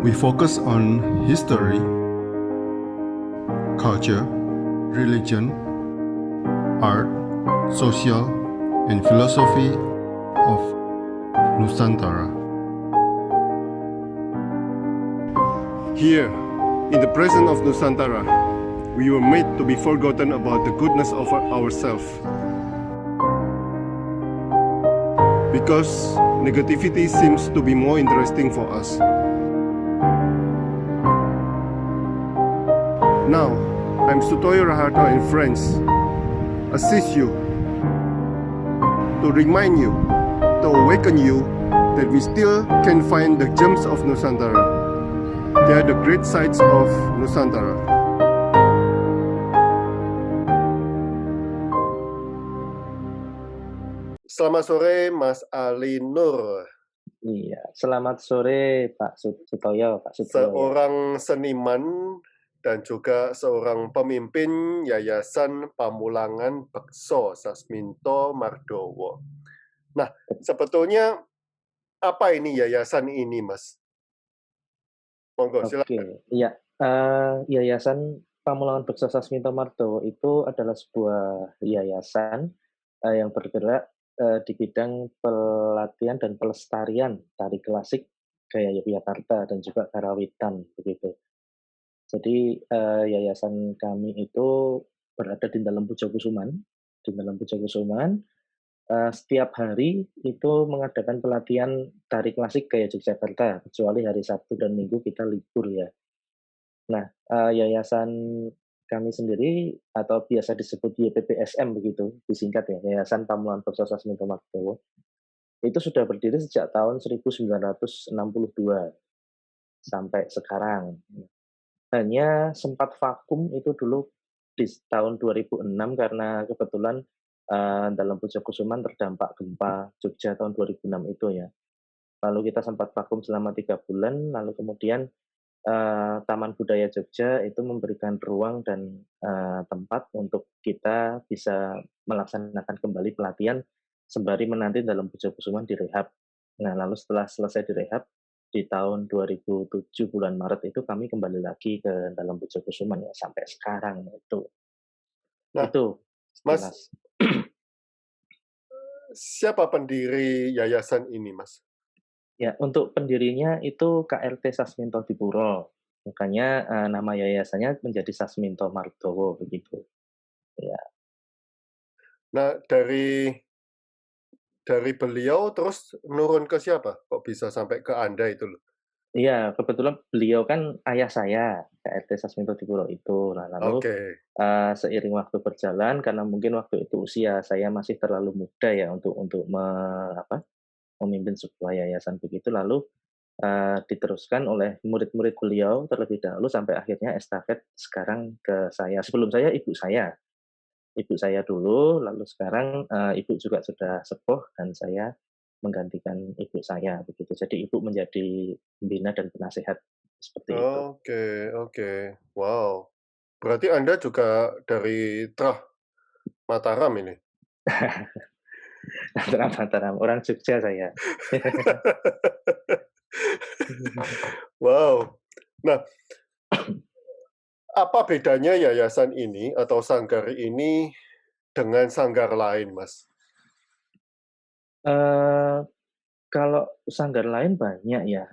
We focus on history, culture, religion, art, social, and philosophy of Nusantara. Here, in the presence of Nusantara, we were made to be forgotten about the goodness of ourselves. Because negativity seems to be more interesting for us. Now, I'm Sutoyo Raharto and friends, assist you, to remind you, to awaken you that we still can find the gems of Nusantara. They are the great sights of Nusantara. Selamat sore, Mas Ali Nur. Iya, selamat sore Pak Sutoyo, Pak Sutoyo. Seorang seniman dan juga seorang pemimpin Yayasan Pamulangan Bekso Sasminto Mardowo. Nah, sebetulnya apa ini yayasan ini, Mas? Monggo, silakan. Oke, iya. Yayasan Pamulangan Bekso Sasminto Mardowo itu adalah sebuah yayasan yang bergerak di bidang pelatihan dan pelestarian tari klasik gaya Yogyakarta dan juga karawitan begitu. Jadi yayasan kami itu berada di dalam Pujokusuman. Setiap hari itu mengadakan pelatihan tari klasik gaya Yogyakarta, kecuali hari Sabtu dan Minggu kita libur ya. Nah, yayasan kami sendiri atau biasa disebut YPPSM begitu, disingkat ya, Yayasan Pamulangan Bekso Sasminto Mardowo, itu sudah berdiri sejak tahun 1962 sampai sekarang. Hanya sempat vakum itu dulu di tahun 2006 karena kebetulan dalam Pujokusuman terdampak gempa Jogja tahun 2006 itu ya. Lalu kita sempat vakum selama 3 bulan, lalu kemudian Taman Budaya Jogja itu memberikan ruang dan tempat untuk kita bisa melaksanakan kembali pelatihan sembari menanti dalam Pujokusuman direhab. Nah, lalu setelah selesai direhab, di tahun 2007 bulan Maret itu kami kembali lagi ke dalam Pujokusuman ya sampai sekarang itu. Nah, Itu Mas, jelas. siapa pendiri yayasan ini, Mas? Ya, untuk pendirinya itu KRT Sasminto Dipuro. Makanya nama yayasannya menjadi Sasminto Mardowo begitu. Ya. Nah, dari beliau terus nurun ke siapa? Kok bisa sampai ke Anda itu loh? Iya, kebetulan beliau kan ayah saya, KRT Sasminto Dipuro itu. Nah, lalu seiring waktu berjalan, karena mungkin waktu itu usia saya masih terlalu muda ya untuk memimpin sebuah yayasan begitu, lalu diteruskan oleh murid-murid beliau terlebih dahulu sampai akhirnya estafet sekarang ke saya. Sebelum saya ibu saya dulu, lalu sekarang ibu juga sudah sepuh dan saya menggantikan ibu saya begitu. Jadi ibu menjadi pembina dan penasehat seperti itu. Oke. Wow. Berarti Anda juga dari Trah Mataram ini? Mataram, orang Jogja saya. Wow. Nah, apa bedanya yayasan ini atau sanggar ini dengan sanggar lain, Mas? Kalau sanggar lain banyak ya.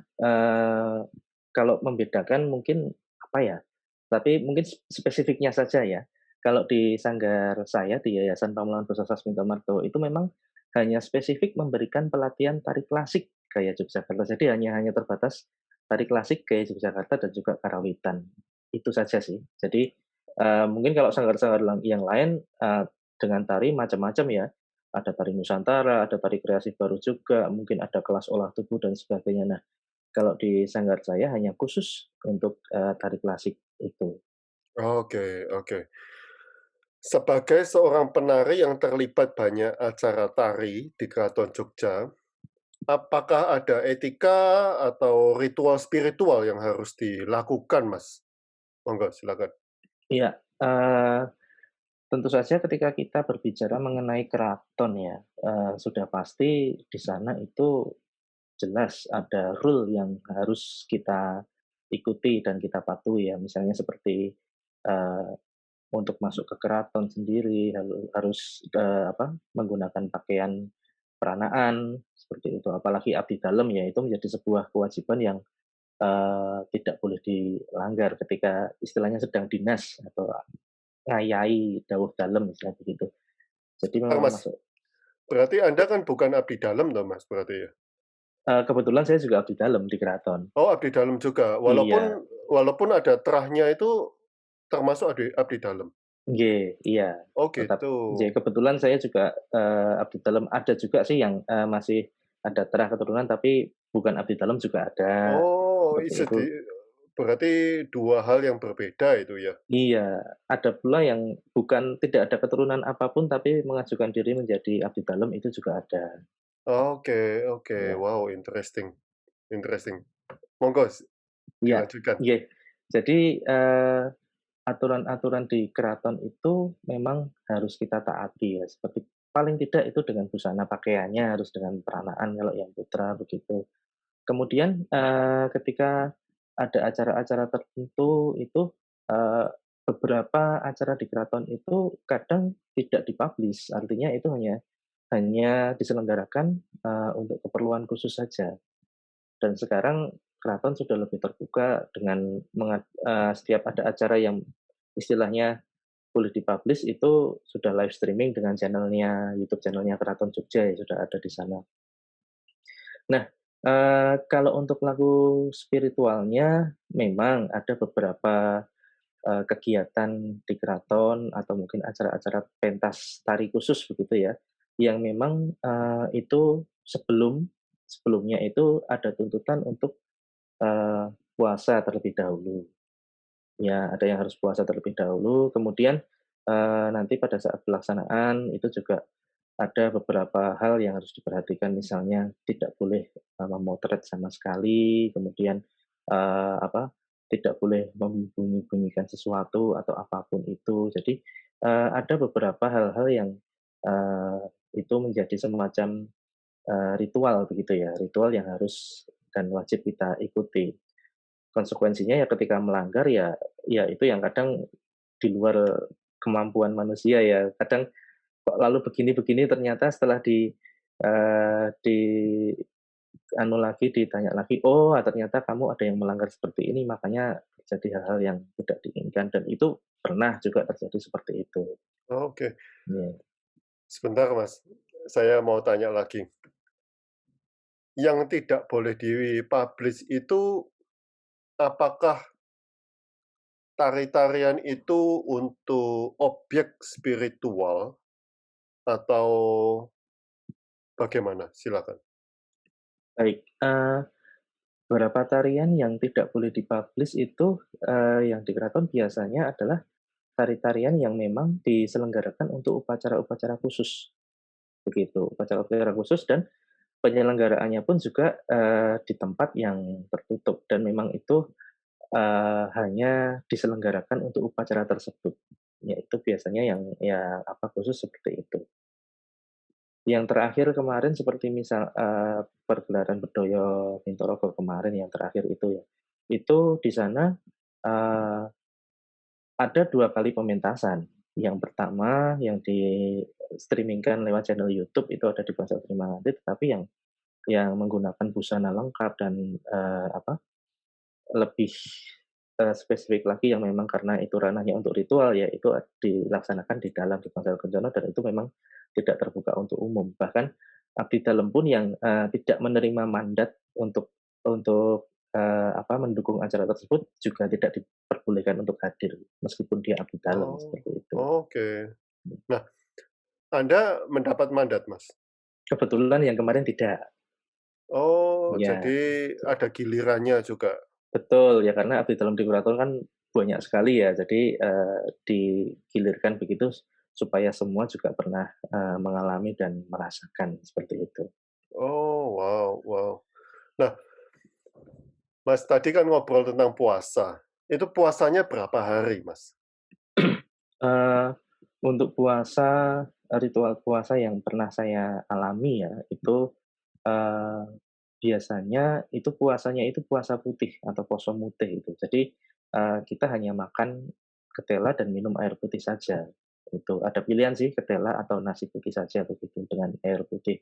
Kalau membedakan mungkin apa ya? Tapi mungkin spesifiknya saja ya. Kalau di sanggar saya di Yayasan Pamulangan Bekso Sasminto Mardowo itu memang hanya spesifik memberikan pelatihan tari klasik gaya Yogyakarta. Jadi hanya terbatas tari klasik gaya Yogyakarta dan juga karawitan. Itu saja sih. Jadi mungkin kalau sanggar-sanggar yang lain dengan tari macam-macam ya. Ada tari Nusantara, ada tari kreasi baru juga, mungkin ada kelas olah tubuh dan sebagainya. Nah, kalau di sanggar saya hanya khusus untuk tari klasik itu. Oke. Sebagai seorang penari yang terlibat banyak acara tari di Keraton Jogja, apakah ada etika atau ritual spiritual yang harus dilakukan, Mas? Monggo, silakan. Iya, tentu saja ketika kita berbicara mengenai keraton ya, sudah pasti di sana itu jelas ada rule yang harus kita ikuti dan kita patuhi ya. Misalnya seperti, eee, untuk masuk ke keraton sendiri harus, menggunakan pakaian peranaan, seperti itu. Apalagi abdi dalam ya, itu menjadi sebuah kewajiban yang, tidak boleh dilanggar ketika istilahnya sedang dinas atau ngayai dawuh dalem misalnya begitu. Jadi Sebentar, memang Mas. masuk Berarti Anda kan bukan abdi dalam toh, Mas, berarti ya? kebetulan saya juga abdi dalem di keraton. Oh, abdi dalam juga. Walaupun Iya, walaupun ada terahnya itu termasuk abdi dalam? nggih, iya. Oh, Tetap gitu. nggih, kebetulan saya juga, abdi dalem. Ada juga sih yang, masih ada terah keturunan tapi bukan abdi dalem juga ada, Oh, seperti itu. berarti 2 hal yang berbeda itu ya? Iya, ada pula yang bukan tidak ada keturunan apapun tapi mengajukan diri menjadi abdi dalem itu juga ada, Oke, oke. ya. Wow, interesting interesting. Monggo Iya, dilanjutkan. nggih. Jadi, aturan-aturan di keraton itu memang harus kita taati ya, seperti paling tidak itu dengan busana pakaiannya harus dengan peranaan kalau yang putra begitu. Kemudian, ketika ada acara-acara tertentu itu, eee, beberapa acara di keraton itu kadang tidak dipublish, artinya itu hanya hanya diselenggarakan, untuk keperluan khusus saja. Dan sekarang keraton sudah lebih terbuka dengan setiap ada acara yang istilahnya boleh dipublish itu sudah live streaming dengan channelnya YouTube channelnya Keraton Jogja ya, sudah ada di sana. Nah, kalau untuk lagu spiritualnya memang ada beberapa, kegiatan di keraton atau mungkin acara-acara pentas tari khusus begitu ya, yang memang, itu sebelumnya itu ada tuntutan untuk, puasa terlebih dahulu. Ya, ada yang harus puasa terlebih dahulu, kemudian, nanti pada saat pelaksanaan itu juga ada beberapa hal yang harus diperhatikan, misalnya tidak boleh, memotret sama sekali, kemudian, tidak boleh membunyi-bunyikan sesuatu atau apapun itu. Jadi, ada beberapa hal-hal yang, eee, itu menjadi semacam, ritual begitu ya, ritual yang harus dan wajib kita ikuti. Konsekuensinya ya ketika melanggar ya itu yang kadang di luar kemampuan manusia ya. Kadang kok lalu begini-begini ternyata setelah di anu lagi, ditanya lagi, "Oh, ternyata kamu ada yang melanggar seperti ini, makanya terjadi hal-hal yang tidak diinginkan," dan itu pernah juga terjadi seperti itu. Oke. Iya. Sebentar, Mas, saya mau tanya lagi. Yang tidak boleh di-publish itu apakah tari-tarian itu untuk objek spiritual atau bagaimana? Silakan. Baik, beberapa tarian yang tidak boleh dipublish itu, yang di keraton biasanya adalah tari-tarian yang memang diselenggarakan untuk upacara-upacara khusus, begitu. Upacara-upacara khusus dan penyelenggaraannya pun juga, di tempat yang tertutup dan memang itu, hanya diselenggarakan untuk upacara tersebut. Yaitu biasanya yang khusus seperti itu. Yang terakhir kemarin seperti misal, pergelaran Bedoyo Bintorogo kemarin yang terakhir itu ya, itu di sana, eee, ada 2 kali pementasan. Yang pertama yang di-streaming-kan lewat channel YouTube itu ada di Ponsel Trimangati, tetapi yang menggunakan busana lengkap dan, lebih, spesifik lagi yang memang karena itu ranahnya untuk ritual ya, itu dilaksanakan di dalam di Ponsel Kencono dan itu memang tidak terbuka untuk umum. Bahkan abdi dalam pun yang, tidak menerima mandat untuk mendukung acara tersebut juga tidak diperbolehkan untuk hadir, meskipun dia abdi dalam, Oh, seperti itu. oke. Nah, Anda mendapat mandat, Mas? Kebetulan yang kemarin tidak. Oh, Ya, jadi ada gilirannya juga? betul, ya karena abdi dalam di kurator kan banyak sekali ya, jadi, digilirkan begitu supaya semua juga pernah, mengalami dan merasakan, seperti itu. Oh, wow wow. Nah, Mas tadi kan ngobrol tentang puasa. Itu puasanya berapa hari, Mas? Eee, untuk puasa, ritual puasa yang pernah saya alami ya, itu, eee biasanya itu puasanya itu puasa putih atau poso mutih itu. Jadi, kita hanya makan ketela dan minum air putih saja. Itu ada pilihan sih ketela atau nasi putih saja begitu dengan air putih.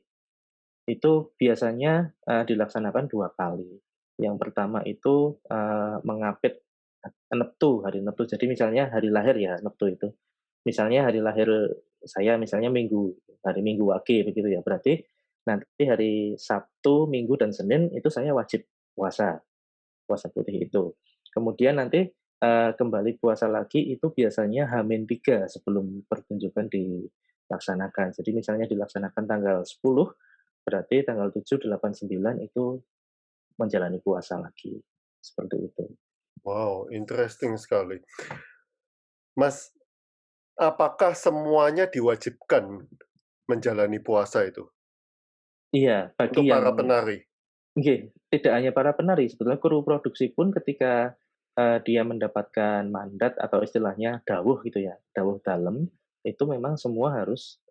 Itu biasanya, dilaksanakan 2 kali. Yang pertama itu, mengapit Neptu, hari Neptu. Jadi misalnya hari lahir ya Neptu itu. Misalnya hari lahir saya misalnya hari Minggu Wage begitu ya, berarti nanti hari Sabtu, Minggu, dan Senin itu saya wajib puasa, puasa putih itu. Kemudian nanti, kembali puasa lagi itu biasanya H-3 sebelum pertunjukan dilaksanakan. Jadi misalnya dilaksanakan tanggal 10, berarti tanggal 7, 8, 9 itu menjalani puasa lagi, seperti itu. Wow, interesting sekali. Mas, apakah semuanya diwajibkan menjalani puasa itu Iya, untuk bagi para yang penari? nggih, tidak hanya para penari, sebetulnya kru produksi pun ketika, dia mendapatkan mandat atau istilahnya dawuh gitu ya, dawuh dalem, itu memang semua harus,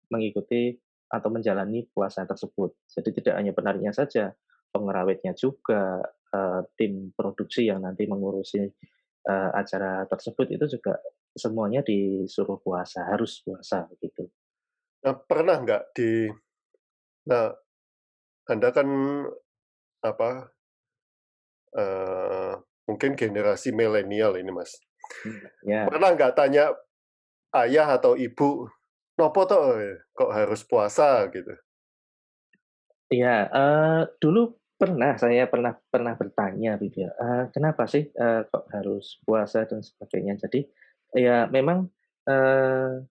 mengikuti atau menjalani puasa tersebut. Jadi tidak hanya penarinya saja, pengerawitnya juga, tim produksi yang nanti mengurusi, acara tersebut itu juga semuanya disuruh puasa, harus puasa begitu. Nah, pernah nggak nah, Anda kan apa, eee, mungkin generasi milenial ini, Mas. Ya. Pernah nggak tanya ayah atau ibu, "Nopo toh, kok harus puasa?" Gitu? Iya, dulu saya pernah pernah bertanya gitu ya, "Kenapa sih, kok harus puasa dan sebagainya?" Jadi, ya memang, eee,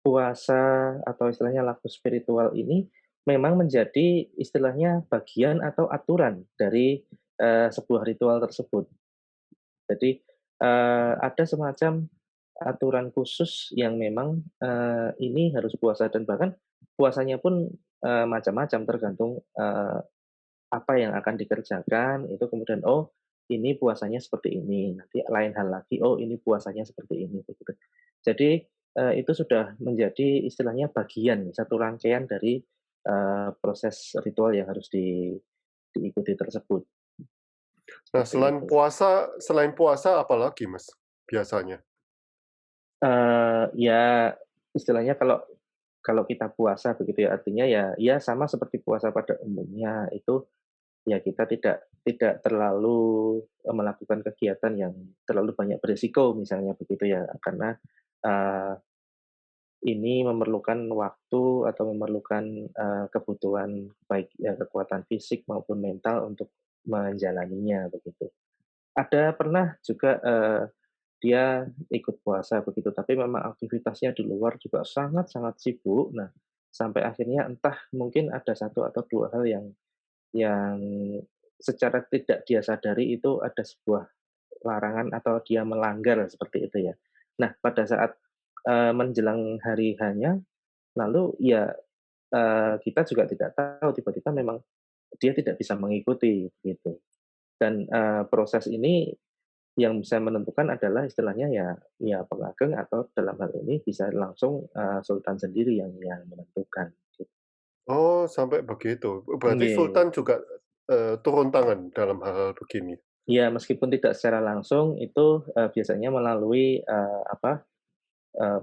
puasa atau istilahnya laku spiritual ini memang menjadi istilahnya bagian atau aturan dari, sebuah ritual tersebut. Jadi, ada semacam aturan khusus yang memang, ini harus puasa dan bahkan puasanya pun, macam-macam tergantung, apa yang akan dikerjakan itu kemudian, oh ini puasanya seperti ini, nanti lain hal lagi, oh ini puasanya seperti ini, begitu. Jadi, itu sudah menjadi istilahnya bagian, satu rangkaian dari, proses ritual yang harus diikuti tersebut, Nah, seperti itu. selain puasa apalagi, Mas, biasanya? Ya istilahnya kalau kalau kita puasa begitu ya, artinya ya sama seperti puasa pada umumnya, itu ya kita tidak terlalu, melakukan kegiatan yang terlalu banyak beresiko misalnya begitu ya, karena, eee, ini memerlukan waktu atau memerlukan, kebutuhan baik ya kekuatan fisik maupun mental untuk menjalaninya begitu. Ada pernah juga, dia ikut puasa begitu, tapi memang aktivitasnya di luar juga sangat-sangat sibuk. Nah, sampai akhirnya entah mungkin ada satu atau 2 hal yang secara tidak dia sadari itu ada sebuah larangan atau dia melanggar seperti itu ya. Nah, pada saat, menjelang hari hanya, lalu ya, kita juga tidak tahu tiba-tiba memang dia tidak bisa mengikuti gitu. Dan, proses ini yang bisa menentukan adalah istilahnya ya pengageng atau dalam hal ini bisa langsung, sultan sendiri yang menentukan gitu. Oh, sampai begitu. Berarti Nggih. Sultan juga, turun tangan dalam hal-hal begini? Ya meskipun tidak secara langsung itu, biasanya melalui, eee,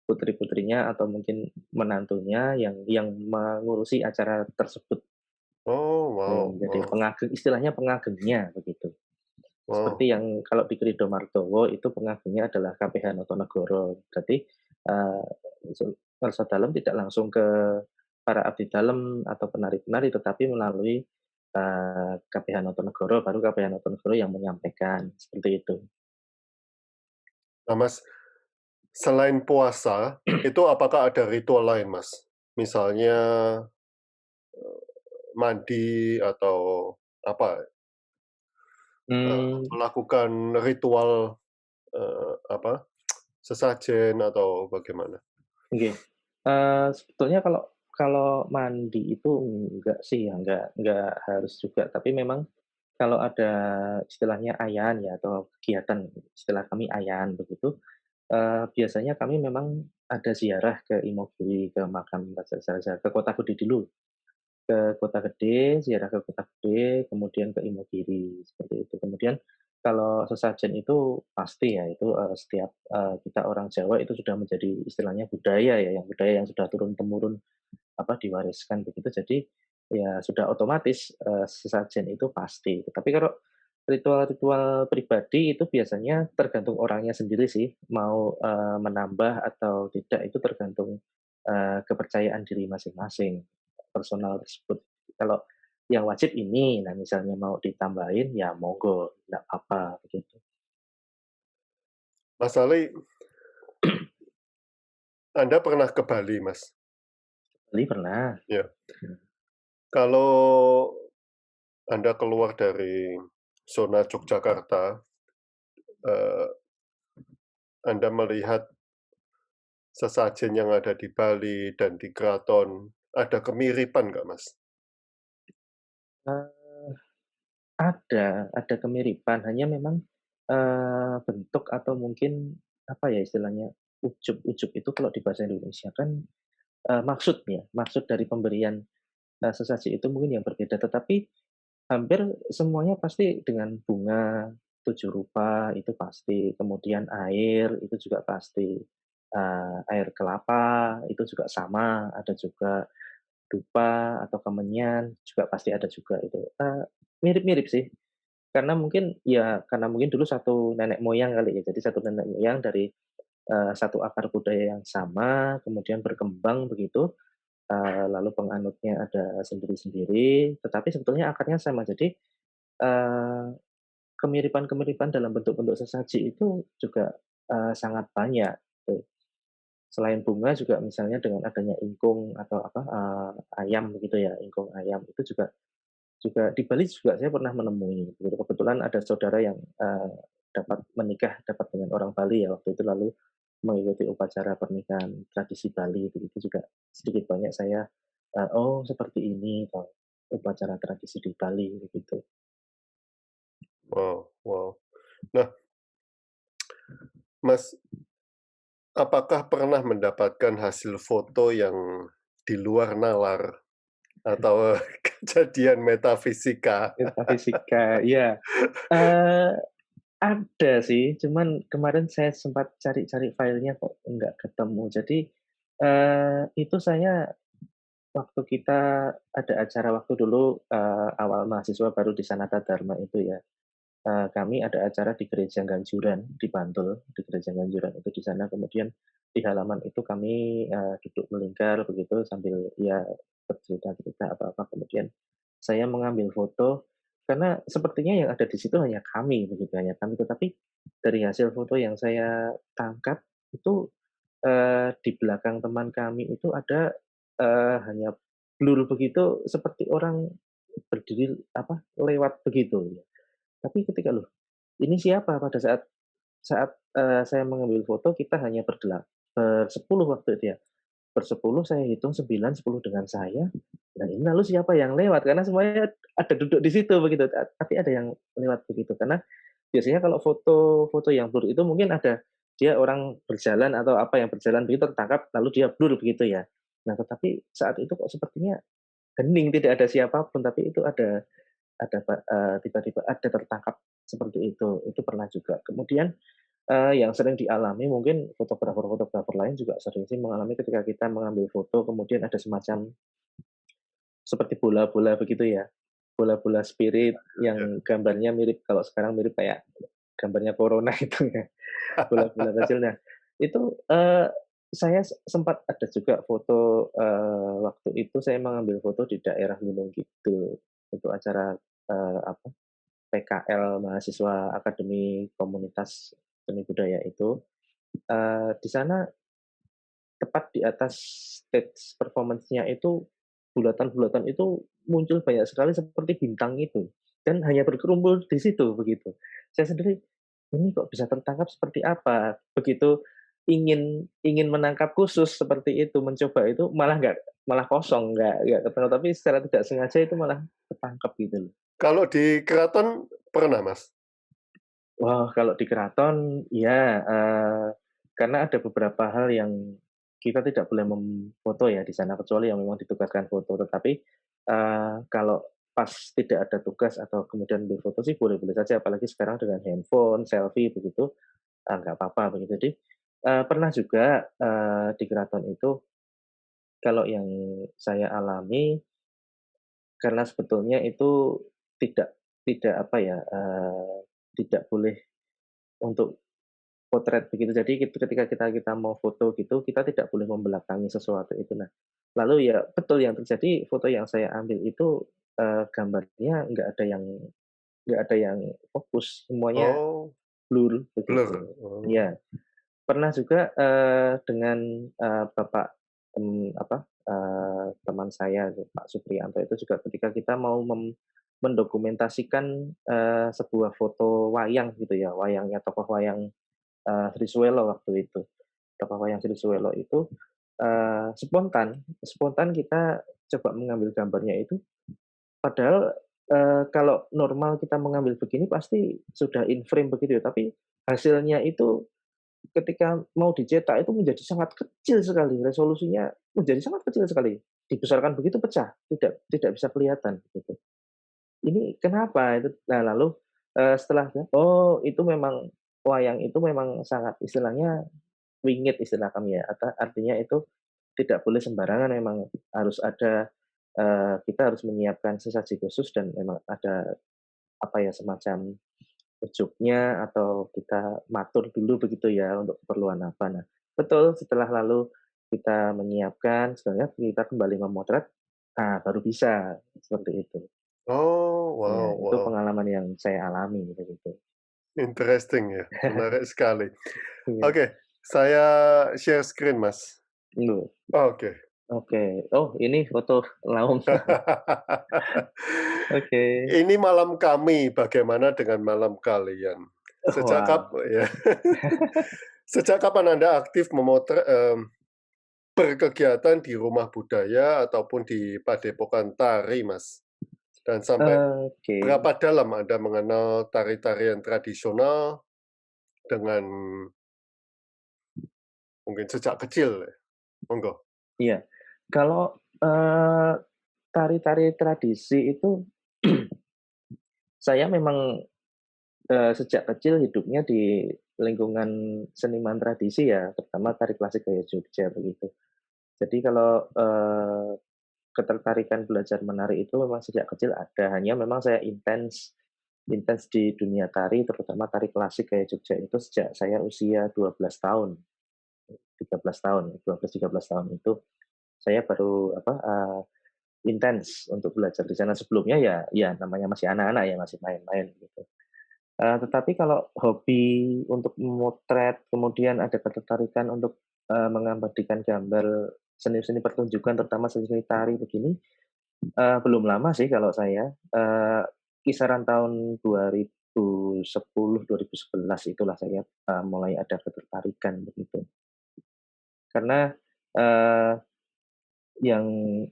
putri-putrinya atau mungkin menantunya yang mengurusi acara tersebut, Oh, wow jadi wow istilahnya pengagengnya begitu. wow. Seperti yang kalau di Krido Martowo itu pengagengnya adalah KPH Notonegoro. Berarti, eee, Warsa Dalem tidak langsung ke para abdi dalem atau penari-penari, tetapi melalui, KPH Notonegoro, baru KPH Notonegoro yang menyampaikan, seperti itu. Nah, Mas, selain puasa, itu apakah ada ritual lain, Mas? Misalnya, mandi atau apa, Mmm, melakukan ritual, apa, sesajen atau bagaimana? nggih. Sebetulnya kalau kalau mandi itu enggak sih ya, enggak harus juga, tapi memang kalau ada istilahnya ayan ya atau kegiatan, istilah kami ayan begitu, biasanya kami memang ada ziarah ke Imogiri, ke makam Raja Raja ke Kota Gede dulu. ke Kota Gede, ziarah ke Kota Gede, kemudian ke Imogiri, seperti itu. Kemudian kalau sesajen itu pasti ya, itu, setiap, kita orang Jawa itu sudah menjadi istilahnya budaya ya, yang budaya yang sudah turun-temurun, diwariskan begitu. Jadi, ya sudah otomatis, sesajen itu pasti. Tetapi kalau ritual-ritual pribadi itu biasanya tergantung orangnya sendiri sih, mau, menambah atau tidak itu tergantung, kepercayaan diri masing-masing, personal tersebut. Kalau yang wajib ini, nah misalnya mau ditambahin ya monggo, nggak apa-apa begitu. Mas Ali, Anda pernah ke Bali, Mas? Bali pernah, Ya. mhm, Kalau Anda keluar dari zona Yogyakarta, eee, Anda melihat sesajen yang ada di Bali dan di keraton, ada kemiripan nggak, Mas? eee, ada kemiripan, hanya memang, bentuk atau mungkin, apa ya istilahnya, ujub-ujub itu kalau di bahasa Indonesia kan, maksud dari pemberian, sesaji itu mungkin yang berbeda, tetapi hampir semuanya pasti dengan bunga 7 rupa itu pasti, kemudian air itu juga pasti, air kelapa itu juga sama, ada juga dupa atau kemenyan juga pasti ada juga itu, mirip-mirip sih. Karena mungkin dulu satu nenek moyang kali ya, jadi satu nenek moyang dari, satu akar budaya yang sama, kemudian berkembang begitu, lalu penganutnya ada sendiri-sendiri, tetapi sebetulnya akarnya sama. Jadi, eee kemiripan-kemiripan dalam bentuk-bentuk sesaji itu juga, sangat banyak tuh. Selain bunga juga misalnya dengan adanya ingkung atau ayam begitu ya, ingkung ayam itu juga juga di Bali juga saya pernah menemui gitu. Kebetulan ada saudara yang, dapat dengan orang Bali ya waktu itu, lalu mengikuti upacara pernikahan tradisi Bali begitu juga sedikit banyak saya, "Oh seperti ini toh upacara tradisi di Bali," begitu. Wow, wow. Nah, Mas, apakah pernah mendapatkan hasil foto yang di luar nalar atau kejadian metafisika? Metafisika, iya. Eee, ada sih, cuman kemarin saya sempat cari-cari filenya kok nggak ketemu. Jadi, itu saya waktu kita ada acara waktu dulu, awal mahasiswa baru di Sanata Dharma itu ya, kami ada acara di Gereja Ganjuran di Bantul, di Gereja Ganjuran itu di sana, kemudian di halaman itu kami, duduk melingkar begitu sambil ya bercerita-cerita apa-apa, kemudian saya mengambil foto, karena sepertinya yang ada di situ hanya kami begitu, hanya kami, tetapi dari hasil foto yang saya tangkap itu, di belakang teman kami itu ada, hanya blur begitu seperti orang berdiri lewat begitu. Tapi ketika, "Loh, ini siapa?" Pada saat saat, saya mengambil foto kita hanya bersepuluh waktu itu ya, bersepuluh saya hitung 9, 10 dengan saya, nah ini lalu siapa yang lewat? Karena semuanya ada duduk di situ begitu, tapi ada yang lewat begitu. Karena biasanya kalau foto-foto yang blur itu mungkin ada dia orang berjalan atau apa yang berjalan begitu tertangkap lalu dia blur begitu ya. Nah, tetapi saat itu kok sepertinya hening, tidak ada siapapun, tapi itu tiba-tiba ada tertangkap seperti itu pernah juga. Kemudian, yang sering dialami mungkin fotografer-fotografer lain juga sering sih mengalami ketika kita mengambil foto kemudian ada semacam seperti bola-bola begitu ya, bola-bola spirit Ya. yang gambarnya mirip kalau sekarang mirip kayak gambarnya corona itu ya, bola-bola kecil. Nah, itu, saya sempat ada juga foto, waktu itu saya mengambil foto di daerah Gunung Kidul. Itu acara, PKL mahasiswa Akademi Komunitas Seni Budaya itu, di sana tepat di atas stage performance-nya itu, bulatan-bulatan itu muncul banyak sekali seperti bintang itu, dan hanya berkerumpul di situ, begitu. Saya sendiri, "Ini kok bisa tertangkap seperti apa?" Begitu ingin ingin menangkap khusus seperti itu, mencoba itu malah kosong, nggak ketangkap, tapi secara tidak sengaja itu malah ketangkap gitu loh. Kalau di keraton pernah, Mas? Wah, kalau di keraton ya, karena ada beberapa hal yang kita tidak boleh memfoto ya di sana, kecuali yang memang ditugaskan foto. Tetapi Kalau pas tidak ada tugas atau kemudian berfoto sih boleh-boleh saja, apalagi sekarang dengan handphone, selfie begitu, nggak apa-apa begitu. Jadi, pernah juga, di keraton itu kalau yang saya alami, karena sebetulnya itu tidak apa ya, tidak boleh untuk potret begitu. Jadi ketika kita kita mau foto gitu, kita tidak boleh membelakangi sesuatu itu. Nah, lalu ya betul yang terjadi foto yang saya ambil itu, gambarnya nggak ada yang fokus, semuanya Oh, blur blur. begitu. Oh. Iya, pernah juga, dengan, bapak, teman saya itu Pak Supriyanto itu juga ketika kita mau mendokumentasikan, sebuah foto wayang gitu ya, wayangnya tokoh wayang, Trisuwelo waktu itu. Tokoh wayang Trisuwelo itu, spontan spontan kita coba mengambil gambarnya itu, padahal, kalau normal kita mengambil begini pasti sudah in frame begitu ya, tapi hasilnya itu ketika mau dicetak itu menjadi sangat kecil sekali, resolusinya menjadi sangat kecil sekali. Dibesarkan begitu pecah, tidak bisa kelihatan gitu. Ini kenapa? Itu nah lalu, setelah oh itu memang wayang itu memang sangat istilahnya wingit istilah kami ya, artinya itu tidak boleh sembarangan memang harus ada, kita harus menyiapkan sesaji khusus dan memang ada apa ya, semacam ujungnya atau kita matur dulu begitu ya untuk keperluan apa. Nah, betul setelah lalu kita menyiapkan sebenarnya kita kembali memotret, baru bisa seperti itu. Oh, Ya, wow, itu wow. pengalaman yang saya alami begitu. Interesting ya, menarik sekali. Iya, Oke, saya share screen, Mas. loh, Oke. oke. Oh, ini foto Laum. Oke. Ini malam kami, bagaimana dengan malam kalian? Sejak Wah, ya. Sejak kapan Anda aktif berkegiatan di rumah budaya ataupun di padepokan tari, Mas? Dan sampai oke. berapa dalam Anda mengenal tari-tarian tradisional dengan mungkin sejak kecil ya? Monggo. Iya. Kalau, tari-tari tradisi itu saya memang, sejak kecil hidupnya di lingkungan seniman tradisi ya, terutama tari klasik gaya Jogja begitu. Jadi kalau, ketertarikan belajar menari itu memang sejak kecil ada, hanya memang saya intens intens di dunia tari, terutama tari klasik gaya Jogja itu sejak saya usia 12 tahun, 13 tahun, 12, 13 tahun itu saya baru apa, intens untuk belajar di sana. Sebelumnya ya namanya masih anak-anak ya, masih main-main gitu. Tetapi kalau hobi untuk memotret, kemudian ada ketertarikan untuk, mengabadikan gambar seni-seni pertunjukan, terutama seni-seni tari begini, belum lama sih kalau saya, kisaran tahun 2010, 2011 itulah saya, mulai ada ketertarikan begitu. Karena, eee, yang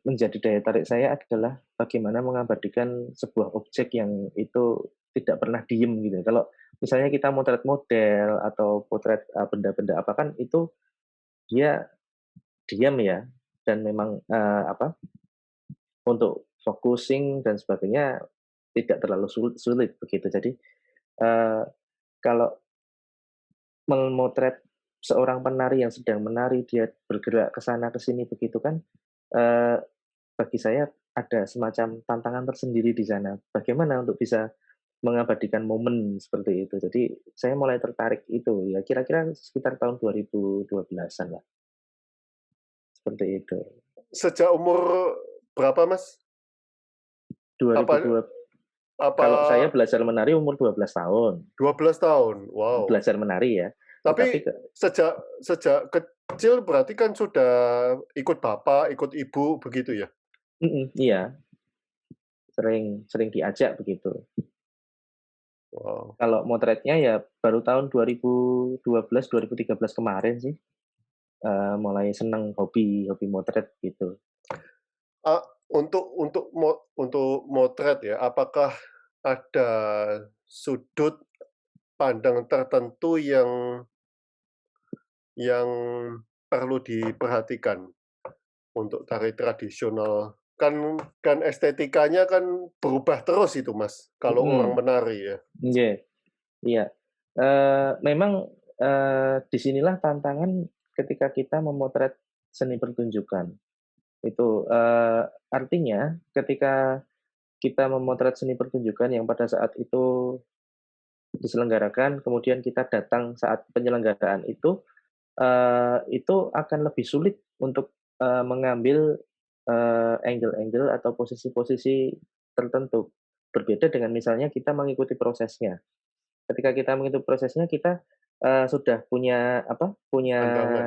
menjadi daya tarik saya adalah bagaimana mengabadikan sebuah objek yang itu tidak pernah diem gitu. Kalau misalnya kita motret model atau potret, benda-benda apa kan itu dia diam ya dan memang, untuk focusing dan sebagainya tidak terlalu sulit begitu. Jadi, eee, kalau memotret seorang penari yang sedang menari, dia bergerak ke sana ke sini begitu kan, eee, bagi saya ada semacam tantangan tersendiri di sana. Bagaimana untuk bisa mengabadikan momen seperti itu. Jadi saya mulai tertarik itu ya kira-kira sekitar tahun 2012-an lah, seperti itu. Sejak umur berapa, Mas? Apa 2002 apa kalau saya belajar menari umur 12 tahun, 12 tahun? Wow. belajar menari ya. Tetapi Tapi sejak sejak kecil berarti kan sudah ikut bapak, ikut ibu begitu ya? iya, sering sering diajak begitu. Wow. Kalau motretnya ya baru tahun 2012, 2013 kemarin sih, mulai seneng hobi hobi motret gitu. Ah, untuk motret ya, apakah ada sudut pandang tertentu yang perlu diperhatikan untuk tari tradisional kan estetikanya kan berubah terus itu, Mas, kalau orang Mhm, menari ya. nggih, iya. Memang, di sinilah tantangan ketika kita memotret seni pertunjukan. Itu, artinya ketika kita memotret seni pertunjukan yang pada saat itu diselenggarakan, kemudian kita datang saat penyelenggaraan itu akan lebih sulit untuk, mengambil, angle-angle atau posisi-posisi tertentu. Berbeda dengan misalnya kita mengikuti prosesnya. Ketika kita mengikuti prosesnya kita, sudah punya apa, punya Pandangan,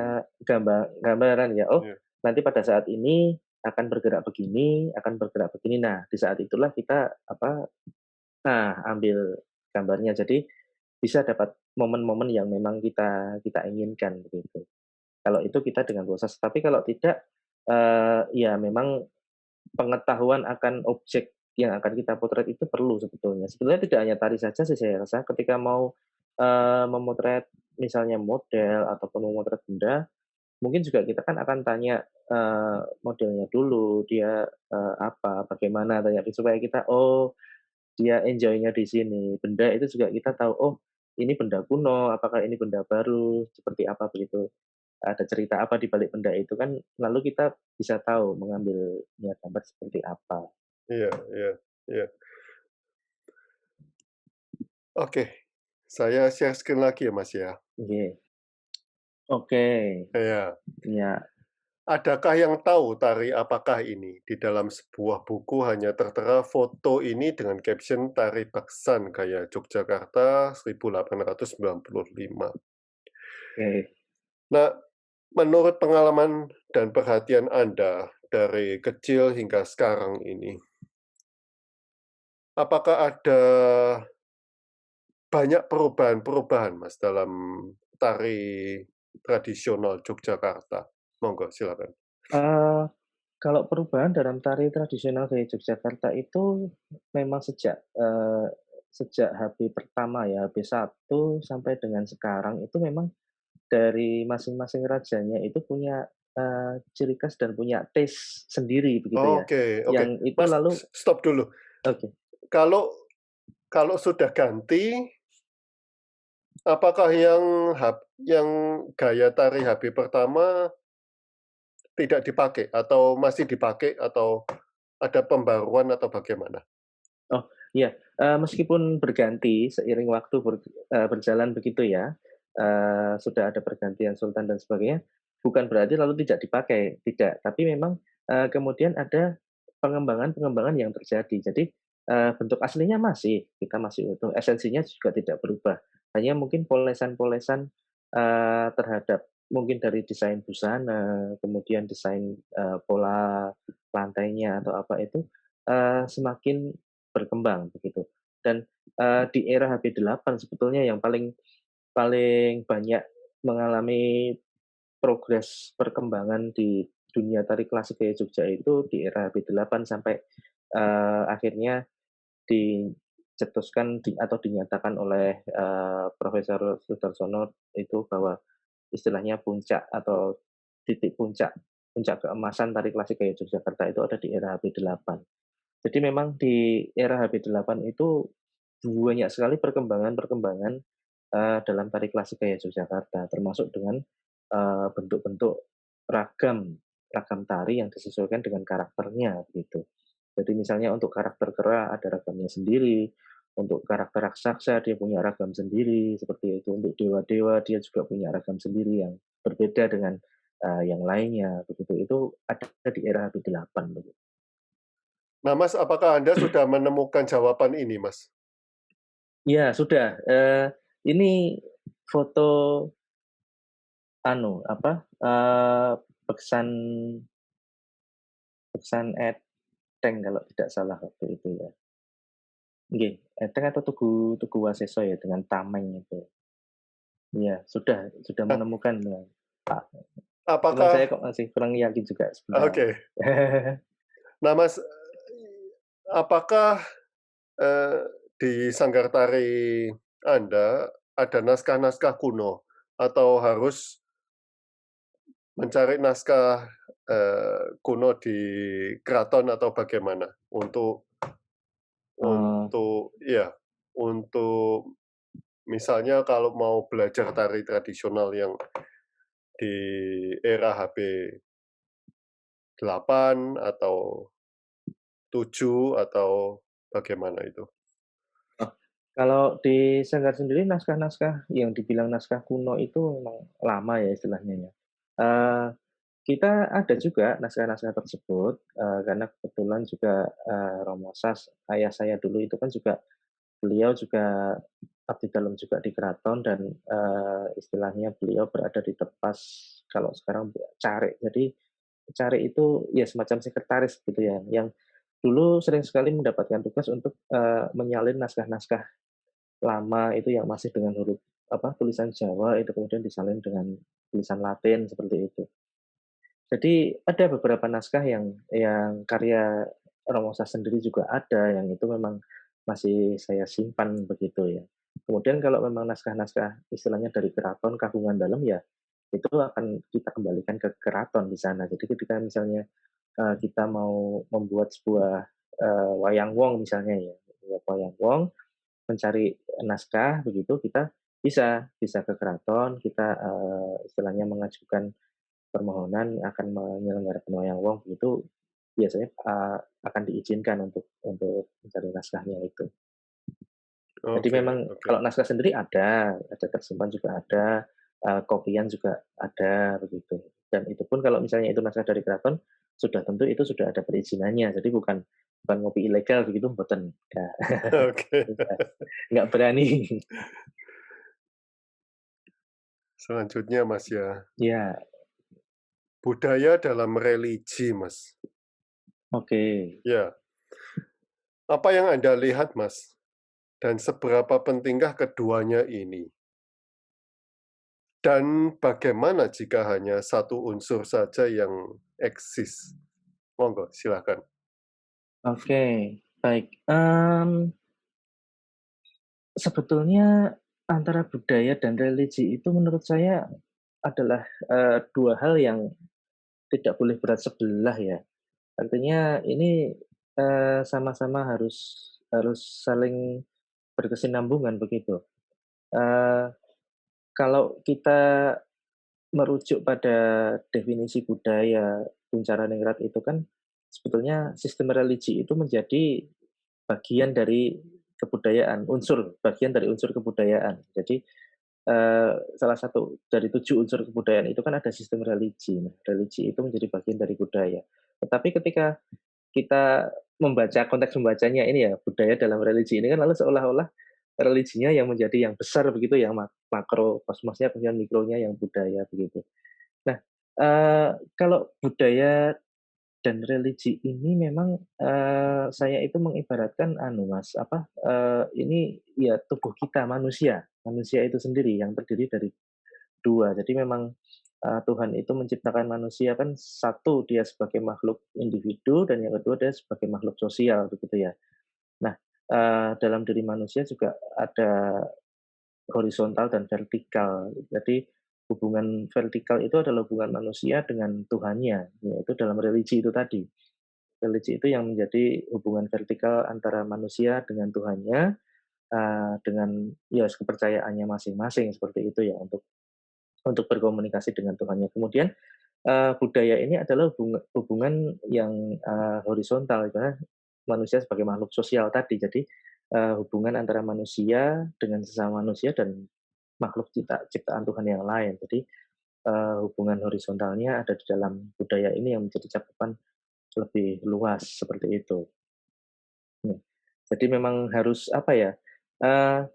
gambaran ya, oh iya. nanti pada saat ini akan bergerak begini, akan bergerak begini. Nah, di saat itulah kita apa, ambil gambarnya. Jadi bisa dapat momen-momen yang memang kita kita inginkan begitu. Kalau itu kita dengan proses, tapi kalau tidak, ya memang pengetahuan akan objek yang akan kita potret itu perlu sebetulnya. Sebetulnya tidak hanya tari saja sih saya rasa ketika mau, memotret misalnya model ataupun memotret benda, mungkin juga kita kan akan tanya, modelnya dulu, dia, apa, bagaimana, tanya supaya kita, oh dia enjoy-nya di sini. Benda itu juga kita tahu, oh ini benda kuno, apakah ini benda baru, seperti apa begitu. Ada cerita apa di balik benda itu kan, lalu kita bisa tahu mengambilnya gambar seperti apa. Iya, iya, iya. Oke, saya share screen lagi ya, Mas, ya. Nggih. Oke, Iya. iya. Adakah yang tahu tari apakah ini? Di dalam sebuah buku hanya tertera foto ini dengan caption Tari Baksan Gaya Yogyakarta 1895. Oke. Nah, menurut pengalaman dan perhatian Anda dari kecil hingga sekarang ini, apakah ada banyak perubahan-perubahan, Mas, dalam tari tradisional Yogyakarta? Monggo, silakan. Eee, Kalau perubahan dalam tari tradisional gaya Yogyakarta itu memang sejak HB pertama ya, HB 1 sampai dengan sekarang itu memang dari masing-masing rajanya itu punya, ciri khas dan punya taste sendiri begitu ya, Oke, oke. yang itu Mas, lalu stop dulu. oke, Kalau kalau sudah ganti, apakah yang gaya tari HB pertama tidak dipakai atau masih dipakai atau ada pembaruan atau bagaimana? oh iya, meskipun berganti seiring waktu berjalan begitu ya, sudah ada pergantian sultan dan sebagainya, bukan berarti lalu tidak dipakai, tidak. Tapi memang, kemudian ada pengembangan-pengembangan yang terjadi. Jadi, bentuk aslinya masih, kita masih utuh, esensinya juga tidak berubah. Hanya mungkin polesan-polesan, terhadap mungkin dari desain busana, kemudian desain, pola lantainya atau apa itu, semakin berkembang begitu. Dan, di era HP 8 sebetulnya yang paling paling banyak mengalami progres perkembangan di dunia tari klasik gaya Jogja itu di era HP 8 sampai, akhirnya atau dinyatakan oleh, Profesor Sudarsono itu bahwa istilahnya puncak atau titik puncak puncak keemasan tari klasik gaya Yogyakarta itu ada di era HP 8. Jadi memang di era HP 8 itu banyak sekali perkembangan-perkembangan, dalam tari klasik gaya Yogyakarta, termasuk dengan, bentuk-bentuk ragam ragam tari yang disesuaikan dengan karakternya, gitu. Jadi misalnya untuk karakter kera ada ragamnya sendiri, untuk karakter raksasa dia punya ragam sendiri, seperti itu. Untuk dewa-dewa dia juga punya ragam sendiri yang berbeda dengan, yang lainnya, begitu. Itu ada di era HP 8, begitu. Nah, Mas, apakah Anda sudah menemukan jawaban ini, Mas? Iya sudah, ini foto anu, apa, beksan beksan Eteng kalau tidak salah waktu itu ya. Nggih, Eteng atau Tugu Waseso ya dengan tameng itu. Iya, sudah Nah, menemukan ya, Pak. Cuman saya apakah kok masih kurang yakin juga sebentar. oke. Nah, Mas, apakah, eee, di sanggar tari Anda ada naskah-naskah kuno atau harus mencari naskah kuno di keraton atau bagaimana? Oh, Untuk ya, untuk misalnya kalau mau belajar tari tradisional yang di era HB 8 atau 7 atau bagaimana itu? oh, kalau di Sanggar sendiri naskah-naskah yang dibilang naskah kuno itu memang lama ya istilahnya ya. Eee, kita ada juga naskah-naskah tersebut, karena kebetulan juga, Romo Sas, ayah saya dulu itu kan juga beliau juga abdi dalam juga di keraton dan, istilahnya beliau berada di Tepas, kalau sekarang Cari. Jadi Cari itu ya semacam sekretaris gitu ya, yang dulu sering sekali mendapatkan tugas untuk, menyalin naskah-naskah lama itu yang masih dengan huruf tulisan Jawa itu kemudian disalin dengan tulisan Latin seperti itu. Jadi ada beberapa naskah yang karya Romosa sendiri juga ada, yang itu memang masih saya simpan begitu ya. Kemudian kalau memang naskah-naskah istilahnya dari keraton Kagungan Dalam ya, itu akan kita kembalikan ke keraton di sana. Jadi ketika misalnya, kita mau membuat sebuah, wayang wong misalnya ya, membuat wayang wong, mencari naskah begitu, kita bisa ke keraton, kita, istilahnya mengajukan permohonan akan menyelenggarakan wayang wong begitu, biasanya, akan diizinkan untuk mencari naskahnya itu. Jadi Oke memang oke. kalau naskah sendiri ada tersimpan juga ada, kopian juga ada begitu. Dan itu pun kalau misalnya itu naskah dari keraton, sudah tentu itu sudah ada perizinannya. Jadi bukan bukan ngopi ilegal begitu mboten, Oke. nggak berani. Selanjutnya, Mas, ya, Ya, budaya dalam religi, Mas. oke. Ya, apa yang Anda lihat, Mas, dan seberapa pentingkah keduanya ini? Dan bagaimana jika hanya satu unsur saja yang eksis? Monggo, silakan. Oke, baik. Sebetulnya antara budaya dan religi itu menurut saya adalah, 2 hal yang tidak boleh berat sebelah ya. Artinya ini, sama-sama harus harus saling berkesinambungan begitu. Eee, kalau kita merujuk pada definisi budaya Kuncaraningrat itu kan sebetulnya sistem religi itu menjadi bagian dari kebudayaan, bagian dari unsur kebudayaan. Jadi, salah satu dari 7 unsur kebudayaan itu kan ada sistem religi. Nah, religi itu menjadi bagian dari budaya. Tetapi ketika kita konteks membacanya ini ya, budaya dalam religi ini kan lalu seolah-olah religinya yang menjadi yang besar begitu ya, makro kosmosnya, kemudian mikronya yang budaya begitu. Nah, kalau budaya dan religi ini memang, saya itu mengibaratkan anu Mas, ini ya tubuh kita manusia, manusia itu sendiri yang terdiri dari 2. Jadi memang, Tuhan itu menciptakan manusia kan satu dia sebagai makhluk individu dan yang kedua dia sebagai makhluk sosial begitu ya. Nah, dalam diri manusia juga ada horizontal dan vertikal. Jadi hubungan vertikal itu adalah hubungan manusia dengan Tuhannya, yaitu dalam religi itu tadi. Religi itu yang menjadi hubungan vertikal antara manusia dengan Tuhannya, dengan ya kepercayaannya masing-masing seperti itu ya untuk berkomunikasi dengan Tuhannya. Kemudian, budaya ini adalah hubungan yang, horizontal, di mana manusia sebagai makhluk sosial tadi. Jadi, hubungan antara manusia dengan sesama manusia dan makhluk ciptaan Tuhan yang lain. Jadi, hubungan horizontalnya ada di dalam budaya ini yang menjadi cakupan lebih luas, seperti itu. Mmm, jadi memang harus apa ya, eee,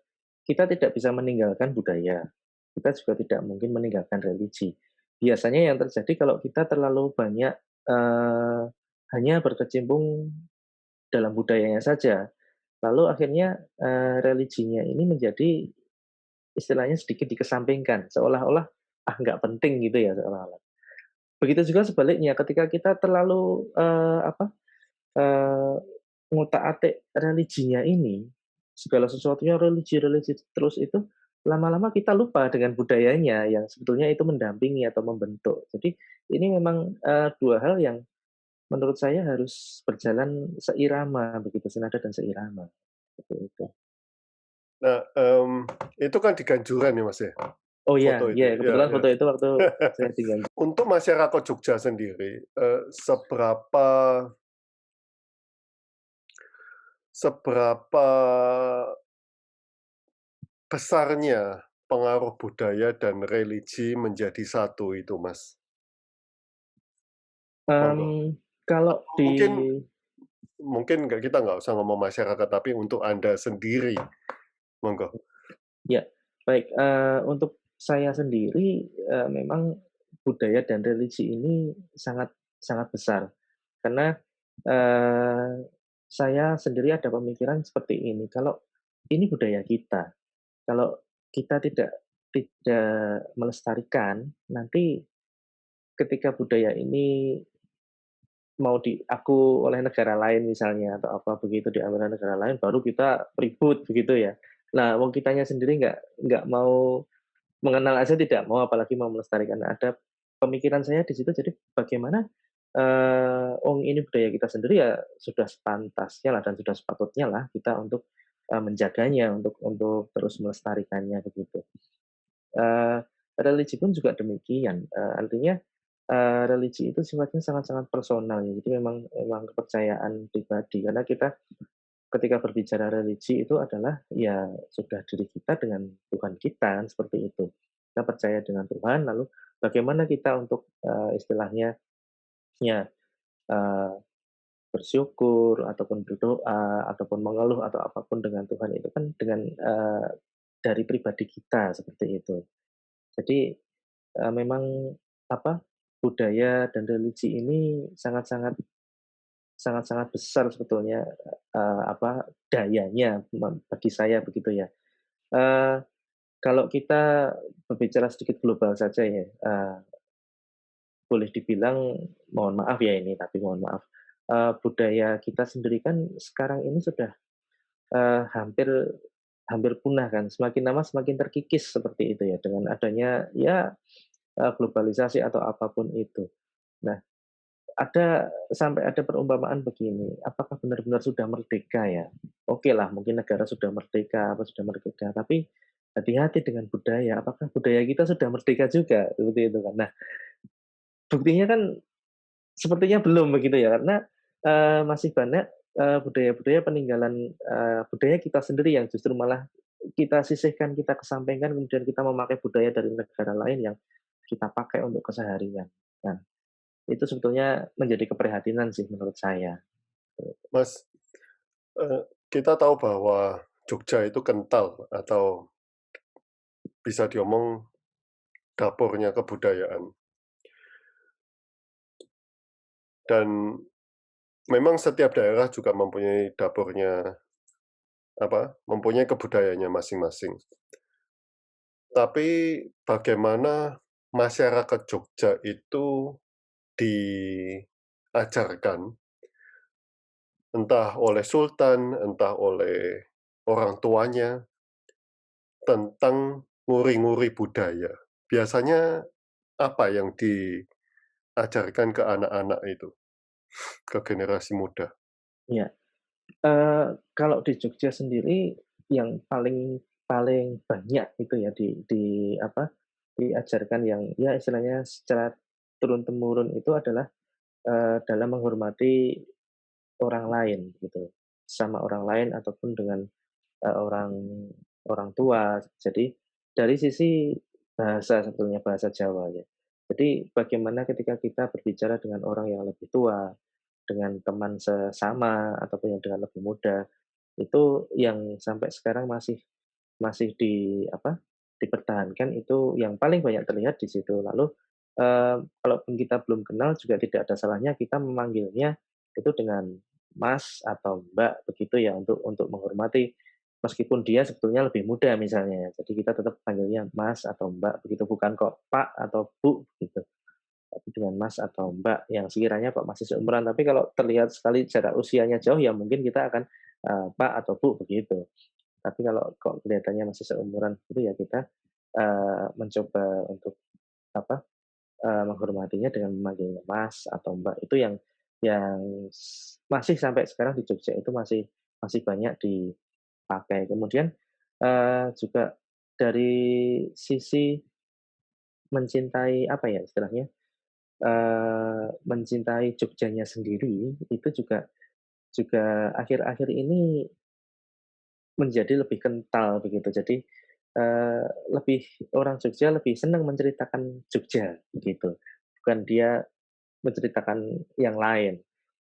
kita tidak bisa meninggalkan budaya, kita juga tidak mungkin meninggalkan religi. Biasanya yang terjadi kalau kita terlalu banyak, hanya berkecimpung dalam budayanya saja, lalu akhirnya, religinya ini menjadi istilahnya sedikit dikesampingkan, seolah-olah, nggak penting gitu ya seolah-olah. Begitu juga sebaliknya ketika kita terlalu, eee, ngutak-atik religinya ini, segala sesuatunya religi religi terus itu, lama-lama kita lupa dengan budayanya yang sebetulnya itu mendampingi atau membentuk. Jadi ini memang, 2 hal yang menurut saya harus berjalan seirama begitu, senada dan seirama, seperti itu. Nah, itu kan di Ganjuran ya, Mas, ya? Oh Foto ya, itu ya ya? kebetulan Ya, ya. foto itu waktu saya tinggal. Untuk masyarakat Jogja sendiri, seberapa seberapa besarnya pengaruh budaya dan religi menjadi satu itu, Mas? Monggo. Kalau Atau di mungkin mungkin kita nggak usah ngomong masyarakat, tapi untuk Anda sendiri, monggo. Ya, baik, untuk saya sendiri, memang budaya dan religi ini sangat sangat besar. Karena, eee, saya sendiri ada pemikiran seperti ini, kalau ini budaya kita, kalau kita tidak melestarikan, nanti ketika budaya ini mau diaku oleh negara lain misalnya atau apa begitu, diambil oleh negara lain, baru kita ribut begitu ya. Nah, wong kitanya sendiri nggak mau mengenal aja tidak mau, apalagi mau melestarikan. Ada pemikiran saya di situ, jadi bagaimana, ini budaya kita sendiri ya sudah sepantasnya lah dan sudah sepatutnya lah kita untuk, menjaganya, untuk terus melestarikannya begitu. Eee, Religi pun juga demikian, artinya, religi itu sifatnya sangat-sangat personal ya, jadi memang kepercayaan pribadi karena kita ketika berbicara religi itu adalah ya sudah diri kita dengan Tuhan kita kan seperti itu. Kita percaya dengan Tuhan lalu bagaimana kita untuk, istilahnya ya, eee, bersyukur ataupun berdoa ataupun mengeluh atau apapun dengan Tuhan itu kan dengan, dari pribadi kita seperti itu. Jadi, memang apa, budaya dan religi ini sangat-sangat sangat-sangat besar sebetulnya, dayanya bagi saya begitu ya. Eee, Kalau kita berbicara sedikit global saja ya, boleh dibilang mohon maaf ya ini, tapi mohon maaf, budaya kita sendiri kan sekarang ini sudah, hampir hampir punah kan, semakin lama semakin terkikis seperti itu ya, dengan adanya ya, globalisasi atau apapun itu. Nah, sampai ada perumpamaan begini, apakah benar-benar sudah merdeka ya? Oke lah, mungkin negara sudah merdeka, apa sudah merdeka, tapi hati-hati dengan budaya, apakah budaya kita sudah merdeka juga? Seperti itu kan. Nah, buktinya kan sepertinya belum begitu ya, karena, masih banyak, budaya-budaya peninggalan, budaya kita sendiri yang justru malah kita sisihkan, kita kesampingkan, kemudian kita memakai budaya dari negara lain yang kita pakai untuk keseharian. Nah, itu sebetulnya menjadi keprihatinan sih menurut saya. Mas, kita tahu bahwa Jogja itu kental atau bisa diomong dapurnya kebudayaan. Dan memang setiap daerah juga mempunyai dapurnya, mempunyai kebudayaannya masing-masing. Tapi bagaimana masyarakat Jogja itu diajarkan, entah oleh sultan, entah oleh orang tuanya, tentang nguri-nguri budaya. Biasanya apa yang diajarkan ke anak-anak itu, ke generasi muda? Iya, kalau di Jogja sendiri yang paling paling banyak itu ya diajarkan yang ya istilahnya secara turun-temurun itu adalah, dalam menghormati orang lain gitu, sama orang lain ataupun dengan, orang orang tua. Jadi dari sisi bahasa sebetulnya, bahasa Jawa ya. Jadi bagaimana ketika kita berbicara dengan orang yang lebih tua, dengan teman sesama ataupun yang dengan lebih muda, itu yang sampai sekarang masih masih dipertahankan itu yang paling banyak terlihat di situ. Lalu, kalaupun kita belum kenal juga tidak ada salahnya kita memanggilnya itu dengan Mas atau Mbak begitu ya untuk menghormati meskipun dia sebetulnya lebih muda misalnya ya. Jadi kita tetap panggilnya Mas atau Mbak begitu, bukan kok Pak atau Bu gitu. Tapi dengan Mas atau Mbak yang sekiranya kok masih seumuran, tapi kalau terlihat sekali jarak usianya jauh ya mungkin kita akan, Pak atau Bu begitu. Tapi kalau kok kelihatannya masih seumuran itu ya kita, mencoba untuk apa, menghormatinya dengan memanggilnya Mas atau Mbak. Itu yang masih sampai sekarang di Jogja itu masih masih banyak dipakai. Kemudian, juga dari sisi mencintai, apa ya istilahnya, mencintai Jogjanya sendiri, itu juga juga akhir-akhir ini menjadi lebih kental begitu. Jadi, lebih orang Jogja lebih senang menceritakan Jogja begitu, bukan dia menceritakan yang lain.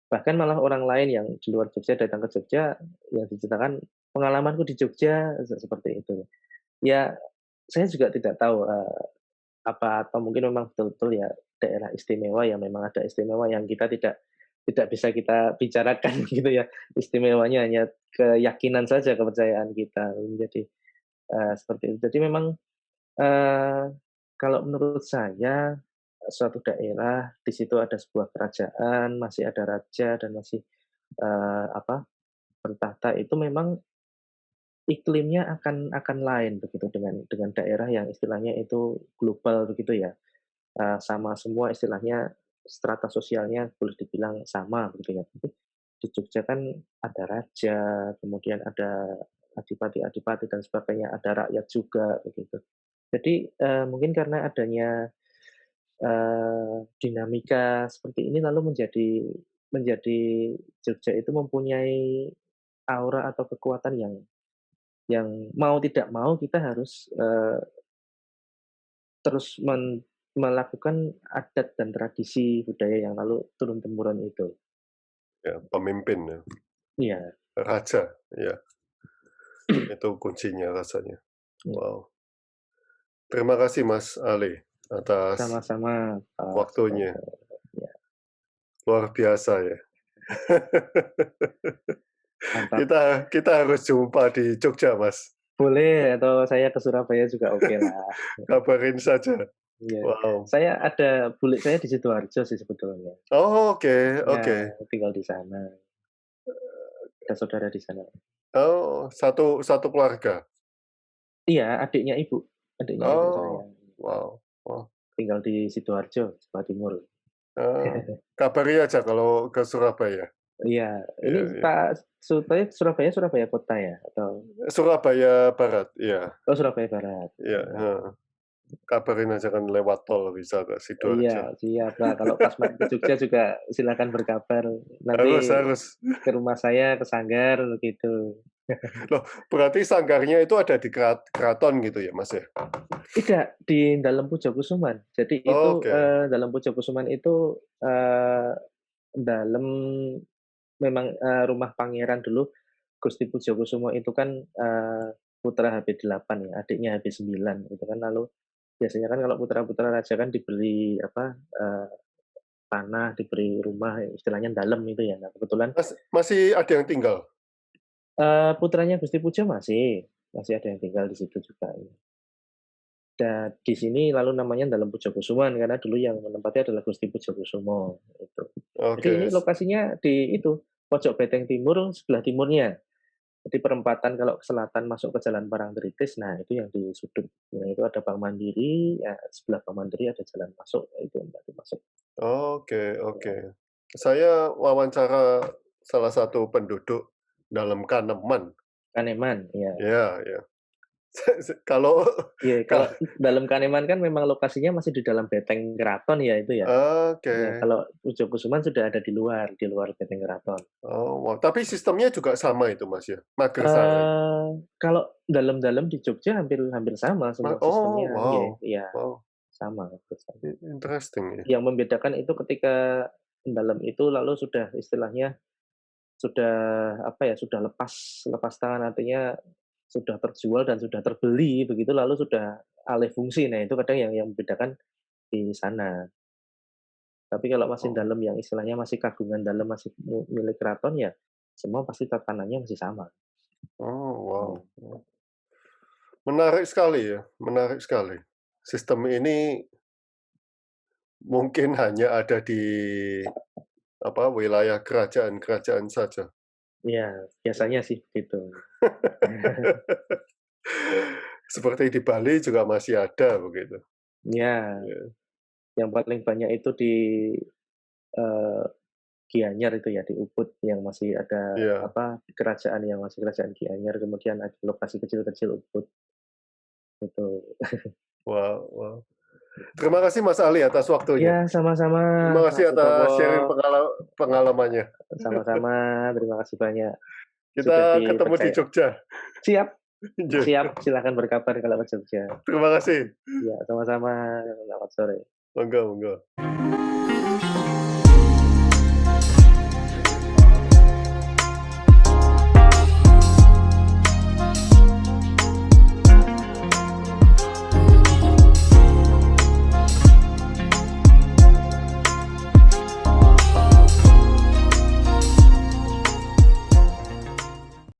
Bahkan malah orang lain yang di luar Jogja datang ke Jogja, yang diceritakan pengalamanku di Jogja, seperti itu. Ya, saya juga tidak tahu, apa atau mungkin memang betul-betul ya daerah istimewa yang memang ada istimewa yang kita tidak tidak bisa kita bicarakan gitu ya. Istimewanya hanya keyakinan saja, kepercayaan kita. Jadi, seperti itu. Jadi memang, eee, kalau menurut saya, suatu daerah di situ ada sebuah kerajaan, masih ada raja dan masih, apa, bertahta itu memang iklimnya akan lain begitu dengan daerah yang istilahnya itu global begitu ya. Sama semua istilahnya strata sosialnya boleh dibilang sama begitu ya. Tapi di Jogja kan ada raja, kemudian ada adipati-adipati dan sebagainya, ada rakyat juga begitu. Jadi, mungkin karena adanya, dinamika seperti ini lalu menjadi Jogja itu mempunyai aura atau kekuatan yang mau tidak mau kita harus, terus melakukan adat dan tradisi budaya yang lalu turun-temurun itu. Ya, pemimpin ya, Iya, raja, ya, itu kuncinya rasanya. iya, Wow. Terima kasih Mas Ali atas sama-sama, waktunya. ya, Luar biasa ya. mantap. Kita kita harus jumpa di Jogja, Mas. Boleh atau saya ke Surabaya juga oke lah. Kabarin saja. Iya, Wow. saya ada bule saya di Sidoarjo sih sebetulnya. Oh, oke Ya, oke. tinggal di sana, ada saudara di sana. Oh, satu satu keluarga? Iya, adiknya ibu saya, Oh, wow wow. tinggal di Sidoarjo, Jawa Timur. Eee, kabari aja kalau ke Surabaya. Iya, ini Iya iya. Pak Surabaya Surabaya kota ya? Atau Surabaya Barat, iya oh Surabaya Barat. iya, heeh. Kabarin aja kan lewat tol bisa ke Iya, Sidoarjo. siap. Nah, kalau pas main ke Jogja juga silakan berkabar. Nanti Harus harus. ke rumah saya, ke Sanggar, begitu. Loh, berarti sanggarnya itu ada di keraton gitu ya, Mas, ya? Tidak, di dalam Pujokusuman. Jadi itu, Oke. dalam Pujokusuman itu, dalam memang, rumah pangeran dulu, Gusti Pujokusumo itu kan, putra HP8 ya, adiknya HP9 gitu kan. Lalu biasanya kan kalau putra-putra raja kan diberi apa, tanah, diberi rumah, istilahnya dalem itu ya. Nah kebetulan, Masih ada yang tinggal? putranya Gusti Pujo masih ada yang tinggal di situ juga, ya. Dan di sini lalu namanya Dalam Pujokusuman karena dulu yang menempati adalah Gusti Pujokusumo, itu. Jadi ini Oke. lokasinya di itu, pojok beteng timur, sebelah timurnya. Jadi perempatan kalau ke selatan masuk ke Jalan Parangtritis, nah itu yang di sudut. Nah itu ada Bank Mandiri, ya sebelah Bank Mandiri ada jalan masuk, ya itu nanti masuk. Oke oke. Saya wawancara salah satu penduduk dalam Kaneman. Kaneman, ya. Ya ya. Kalau Iya, ka kalau dalam Kaneman kan memang lokasinya masih di dalam beteng keraton ya itu ya. oke. Ya, kalau Pujokusuman sudah ada di luar beteng keraton. Oh, wow. Tapi sistemnya juga sama itu, Mas, ya? Magersari? Kalau dalam-dalam di Jogja hampir hampir sama semua Oh, sistemnya, iya wow iya, wow. sama hampir sama. Interesting ya. Yang membedakan itu ketika dalam itu lalu sudah istilahnya sudah apa ya, sudah lepas lepas tangan, artinya sudah terjual dan sudah terbeli begitu, lalu sudah alih fungsi. Nah, itu kadang yang membedakan di sana. Tapi kalau masih Oh dalam yang istilahnya masih kagungan dalam, masih milik keraton ya, semua pasti tatanannya masih sama. oh, wow. Mmm. Menarik sekali ya, menarik sekali. Sistem ini mungkin hanya ada di, apa, wilayah kerajaan-kerajaan saja. Iya, biasanya sih begitu. Seperti di Bali juga masih ada begitu. Ya, Ya. yang paling banyak itu di, eee, Gianyar itu ya, di Ubud yang masih ada, Iya. kerajaan yang masih kerajaan Gianyar, kemudian ada lokasi kecil-kecil Ubud, gitu. Wow, wow. Terima kasih Mas Ali atas waktunya. Ya, sama-sama Terima kasih Mas atas sharing Sutopo, pengalamannya. sama-sama, terima kasih banyak sudah Kita ketemu di dipercaya. Jogja. Siap Iya. siap, silakan berkabar kalau ke Jogja. Terima kasih. Ya, sama-sama, selamat sore. Monggo, monggo.